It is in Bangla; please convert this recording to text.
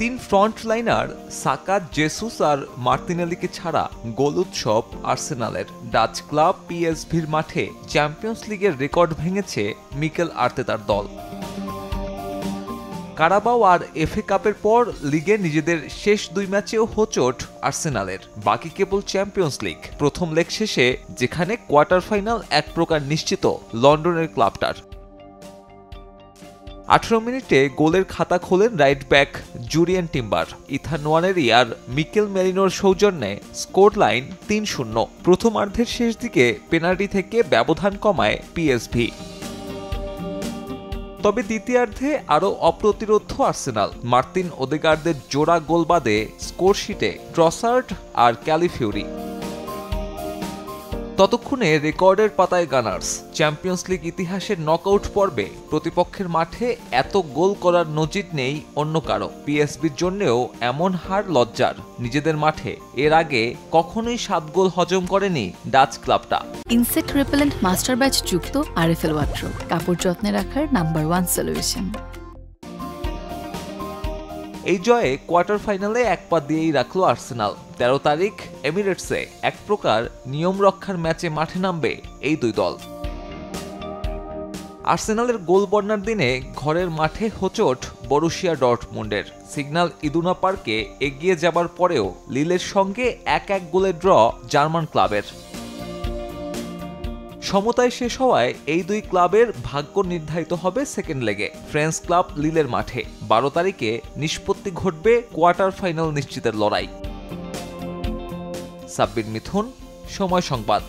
তিন ফ্রন্ট লাইনার সাকা, জেসুস আর মার্তিনেলিকে ছাড়া গোল উৎসব আর্সেনালের। ডাচ ক্লাব পিএসভির মাঠে চ্যাম্পিয়ন্স লিগের রেকর্ড ভেঙেছে মিকেল আর্তেতার দল। কারাবাও আর এফএ কাপের পর লিগে নিজেদের শেষ দুই ম্যাচেও হোঁচট আর্সেনালের। বাকি কেবল চ্যাম্পিয়ন্স লিগ। প্রথম লেগ শেষে যেখানে কোয়ার্টার ফাইনাল এক প্রকার নিশ্চিত লন্ডনের ক্লাবটার। 18 মিনিটে গোলের খাতা খোলেন right back Jurrien timber. Ethan ওয়ানেরি আর মিকেল মেরিনোর সৌজন্যে স্কোর লাইন 3-0। প্রথমার্ধের শেষ দিকে পেনাল্টি থেকে ব্যবধান কমায় পিএসভি। তবে দ্বিতীয়ার্ধে আরও অপ্রতিরোধ্য আর্সেনাল। মার্তিন ওদেগার্দের জোড়া গোল বাদে স্কোরশিটে ট্রসার্ড আর ক্যালিফিউরি। ততক্ষণে রেকর্ডের পাতায় গানার্স। চ্যাম্পিয়ন্স লিগ ইতিহাসের নকআউট পর্বে প্রতিপক্ষের মাঠে এত গোল করার নজির নেই অন্য কারো। পিএসভির জন্যেও এমন হার লজ্জার। নিজেদের মাঠে এর আগে কখনোই 7 গোল হজম করেনি ডাচ ক্লাবটা। ইনসেক্ট রিপেলেন্ট মাস্টার ব্যাচ যুক্ত আরএফএল ওয়ার্ড্রোব, কাপড় যত্নে রাখার নাম্বার 1 সলিউশন। এই জয়ে কোয়ার্টার ফাইনালে এক পা দিয়েই রাখলো আর্সেনাল। 13 তারিখ এমিরেটসে এক প্রকার নিয়ম রক্ষার ম্যাচে মাঠে নামবে এই দুই দল। আর্সেনালের গোল বন্যার দিনে ঘরের মাঠে হোঁচট বরুশিয়া ডর্টমুন্ডের। সিগন্যাল ইদুনা পার্কে এগিয়ে যাবার পরেও লিলের সঙ্গে 1-1 গোলের ড্র জার্মান ক্লাবের। সমতায় শেষ হওয়ায় এই দুই ক্লাবের ভাগ্য নির্ধারিত হবে সেকেন্ড লেগে ফ্রেঞ্চ ক্লাব লিলের মাঠে। 12 তারিখে নিষ্পত্তি ঘটবে কোয়ার্টার ফাইনাল নিশ্চিতের লড়াই। সাব্বির মিথুন, সময় সংবাদ।